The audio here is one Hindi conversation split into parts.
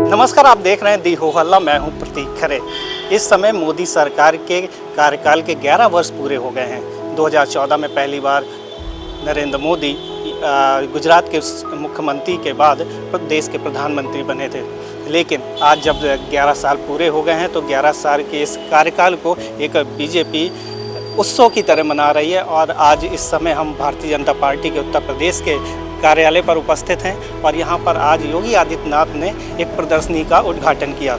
नमस्कार, आप देख रहे हैं दी हो हल्ला। मैं हूं प्रतीक खरे। इस समय मोदी सरकार के कार्यकाल के 11 वर्ष पूरे हो गए हैं। 2014 में पहली बार नरेंद्र मोदी गुजरात के मुख्यमंत्री के बाद देश के प्रधानमंत्री बने थे। लेकिन आज जब 11 साल पूरे हो गए हैं तो 11 साल के इस कार्यकाल को एक बीजेपी उत्सव की तरह मना रही है। और आज इस समय हम भारतीय जनता पार्टी के उत्तर प्रदेश के कार्यालय पर उपस्थित हैं और यहाँ पर आज योगी आदित्यनाथ ने एक प्रदर्शनी का उद्घाटन किया।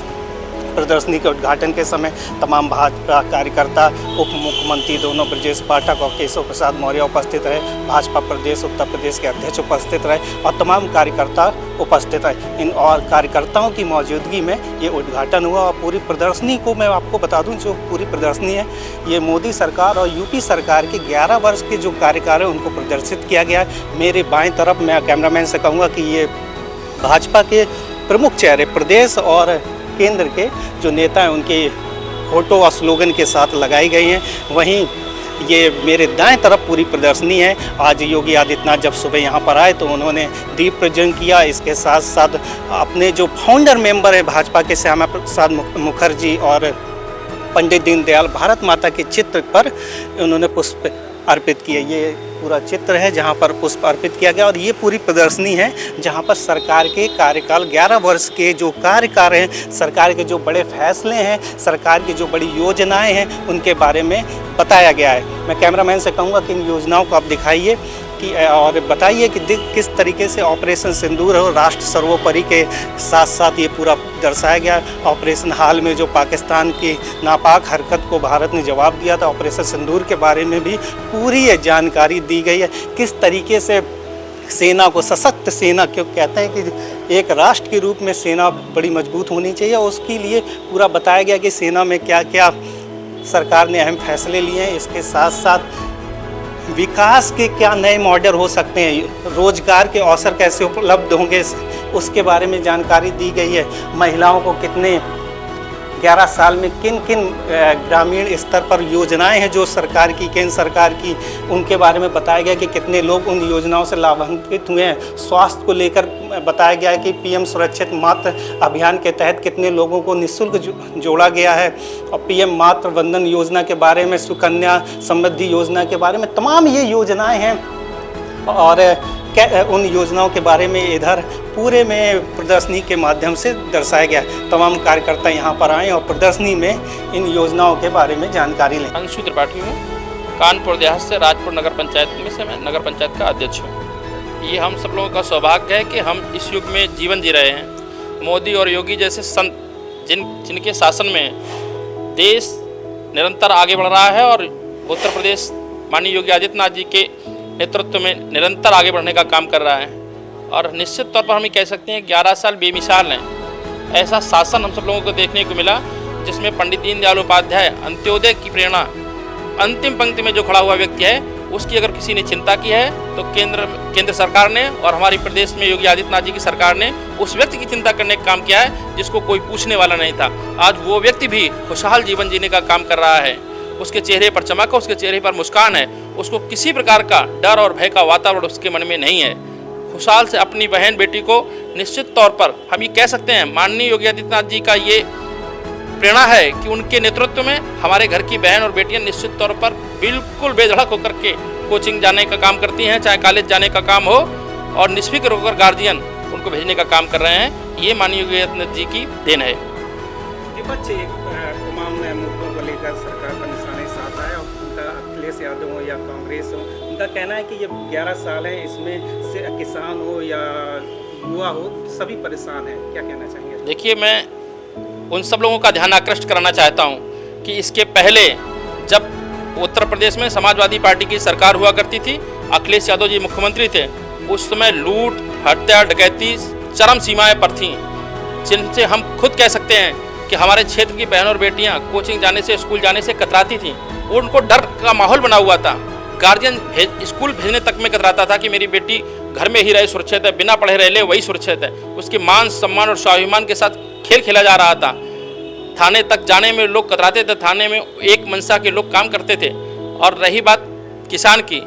प्रदर्शनी के उद्घाटन के समय तमाम भाजपा कार्यकर्ता, उप मुख्यमंत्री दोनों ब्रजेश पाठक और केशव प्रसाद मौर्य उपस्थित रहे। भाजपा प्रदेश उत्तर प्रदेश के अध्यक्ष उपस्थित रहे और तमाम कार्यकर्ता उपस्थित रहे। इन और कार्यकर्ताओं की मौजूदगी में ये उद्घाटन हुआ। और पूरी प्रदर्शनी को मैं आपको बता दूं, जो पूरी प्रदर्शनी है ये मोदी सरकार और यूपी सरकार के 11 वर्ष के जो कार्यकाल है उनको प्रदर्शित किया गया है। मेरे बाएं तरफ मैं कैमरामैन से कहूँगा कि ये भाजपा के प्रमुख चेहरे, प्रदेश और केंद्र के जो नेता हैं उनके फोटो और स्लोगन के साथ लगाई गई हैं। वहीं ये मेरे दाएं तरफ पूरी प्रदर्शनी है। आज योगी आदित्यनाथ जब सुबह यहाँ पर आए तो उन्होंने दीप प्रज्वलन किया। इसके साथ साथ अपने जो फाउंडर मेंबर है भाजपा के श्यामा प्रसाद मुखर्जी और पंडित दीनदयाल भारत माता के चित्र पर उन्होंने पुष्प अर्पित किए। ये पूरा चित्र है जहाँ पर पुष्प अर्पित किया गया। और ये पूरी प्रदर्शनी है जहाँ पर सरकार के कार्यकाल 11 वर्ष के जो कार्यकाल हैं, सरकार के जो बड़े फैसले हैं, सरकार की जो बड़ी योजनाएं हैं उनके बारे में बताया गया है। मैं कैमरामैन से कहूँगा कि इन योजनाओं को आप दिखाइए कि और बताइए कि किस तरीके से ऑपरेशन सिंदूर और राष्ट्र सर्वोपरि के साथ साथ ये पूरा दर्शाया गया। ऑपरेशन हाल में जो पाकिस्तान की नापाक हरकत को भारत ने जवाब दिया था, ऑपरेशन सिंदूर के बारे में भी पूरी ये जानकारी दी गई है। किस तरीके से सेना को सशक्त सेना, क्यों कहते हैं कि एक राष्ट्र के रूप में सेना बड़ी मजबूत होनी चाहिए, उसके लिए पूरा बताया गया कि सेना में क्या क्या सरकार ने अहम फैसले लिए हैं। इसके साथ साथ विकास के क्या नए मॉडल हो सकते हैं, रोजगार के अवसर कैसे उपलब्ध होंगे, उसके बारे में जानकारी दी गई है। महिलाओं को कितने 11 साल में किन किन ग्रामीण स्तर पर योजनाएं हैं जो सरकार की, केंद्र सरकार की, उनके बारे में बताया गया कि कितने लोग उन योजनाओं से लाभान्वित हुए हैं। स्वास्थ्य को लेकर बताया गया है कि पीएम सुरक्षित मातृ अभियान के तहत कितने लोगों को निःशुल्क जोड़ा गया है। और पीएम मातृ वंदन योजना के बारे में, सुकन्या समृद्धि योजना के बारे में, तमाम ये योजनाएं हैं। और उन योजनाओं के बारे में इधर पूरे में प्रदर्शनी के माध्यम से दर्शाया गया। तमाम कार्यकर्ता यहाँ पर आए और प्रदर्शनी में इन योजनाओं के बारे में जानकारी लें। अंशु त्रिपाठी हूँ, कानपुर देहात से, राजपुर नगर पंचायत में से मैं नगर पंचायत का अध्यक्ष हूँ। ये हम सब लोगों का सौभाग्य है कि हम इस युग में जीवन जी रहे हैं। मोदी और योगी जैसे संत जिनके शासन में देश निरंतर आगे बढ़ रहा है और उत्तर प्रदेश माननीय योगी आदित्यनाथ जी के नेतृत्व में निरंतर आगे बढ़ने का काम कर रहा है। और निश्चित तौर पर हम ये कह सकते हैं 11 साल बेमिसाल हैं। ऐसा शासन हम सब लोगों को देखने को मिला जिसमें पंडित दीनदयाल उपाध्याय अंत्योदय की प्रेरणा, अंतिम पंक्ति में जो खड़ा हुआ व्यक्ति है, उसकी अगर किसी ने चिंता की है तो केंद्र सरकार ने और हमारी प्रदेश में योगी आदित्यनाथ जी की सरकार ने उस व्यक्ति की चिंता करने का काम किया है जिसको कोई पूछने वाला नहीं था। आज वो व्यक्ति भी खुशहाल जीवन जीने का काम कर रहा है। उसके चेहरे पर चमक है, उसके चेहरे पर मुस्कान है, उसको किसी प्रकार का डर और भय का वातावरण उसके मन में नहीं है। खुशहाल से अपनी बहन बेटी को निश्चित तौर पर हम ये कह सकते हैं माननीय योगी आदित्यनाथ जी का ये प्रेरणा है कि उनके नेतृत्व में हमारे घर की बहन और बेटियां निश्चित तौर पर बिल्कुल बेधड़क होकर के कोचिंग जाने का काम करती हैं, चाहे कॉलेज जाने का काम हो, और निष्फिक्र होकर गार्जियन उनको भेजने का काम कर रहे हैं। ये माननीय योगी आदित्यनाथ जी की देन है। विपक्ष तमाम मुद्दों को लेकर सरकार पर निशाने साध आया। उनका अखिलेश यादव हो या कांग्रेस हो, उनका कहना है कि ये 11 साल है, इसमें से किसान हो या युवा हो सभी परेशान हैं। क्या कहना चाहेंगे? देखिए, मैं उन सब लोगों का ध्यान आकृष्ट कराना चाहता हूँ कि इसके पहले जब उत्तर प्रदेश में समाजवादी पार्टी की सरकार हुआ करती थी, अखिलेश यादव जी मुख्यमंत्री थे, उस समय लूट, हत्या, डकैती चरम सीमाएं पर थीं, जिनसे हम खुद कह सकते हैं कि हमारे क्षेत्र की बहन और बेटियां कोचिंग जाने से, स्कूल जाने से कतराती थीं। उनको डर का माहौल बना हुआ था। गार्जियन स्कूल भेजने तक में कतराता था कि मेरी बेटी घर में ही रहे सुरक्षित है, बिना पढ़े रह ले वही सुरक्षित है। उसके मान सम्मान और स्वाभिमान के साथ खेल खेला जा रहा था। थाने तक जाने में लोग कतराते थे, थाने में एक मंशा के लोग काम करते थे। और रही बात किसान की,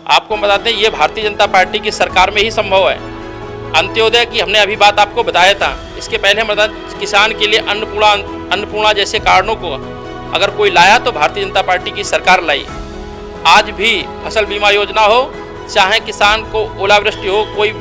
आपको बताते हैं ये भारतीय जनता पार्टी की सरकार में ही संभव है। अंत्योदय की हमने अभी बात आपको बताया था। इसके पहले मतलब किसान के लिए अन्नपूर्णा जैसे कारणों को अगर कोई लाया तो भारतीय जनता पार्टी की सरकार लाई। आज भी फसल बीमा योजना हो, चाहे किसान को ओलावृष्टि हो, कोई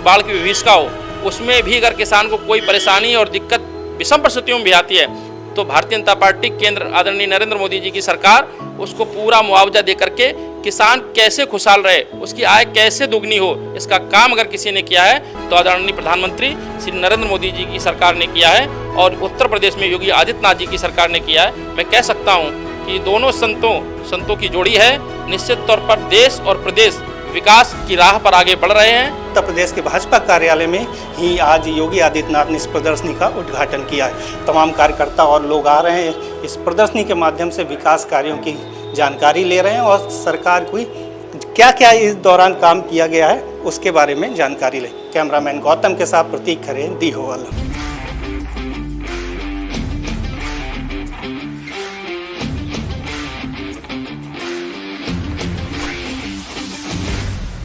बाढ़ की विभीषिका हो, उसमें भी अगर किसान को कोई परेशानी और दिक्कत विषम परिस्थितियों में भी आती है तो भारतीय जनता पार्टी केंद्र आदरणीय नरेंद्र मोदी जी की सरकार उसको पूरा मुआवजा दे करके किसान कैसे खुशहाल रहे, उसकी आय कैसे दुगनी हो, इसका काम अगर किसी ने किया है तो आदरणीय प्रधानमंत्री श्री नरेंद्र मोदी जी की सरकार ने किया है और उत्तर प्रदेश में योगी आदित्यनाथ जी की सरकार ने किया है। मैं कह सकता हूँ कि दोनों संतों की जोड़ी है। निश्चित तौर पर देश और प्रदेश विकास की राह पर आगे बढ़ रहे हैं। उत्तर प्रदेश के भाजपा कार्यालय में ही आज योगी आदित्यनाथ ने इस प्रदर्शनी का उद्घाटन किया है। तमाम कार्यकर्ता और लोग आ रहे हैं, इस प्रदर्शनी के माध्यम से विकास कार्यों की जानकारी ले रहे हैं और सरकार को क्या क्या इस दौरान काम किया गया है उसके बारे में जानकारी लें। कैमरामैन गौतम के साथ प्रतीक खरे, दी होवल।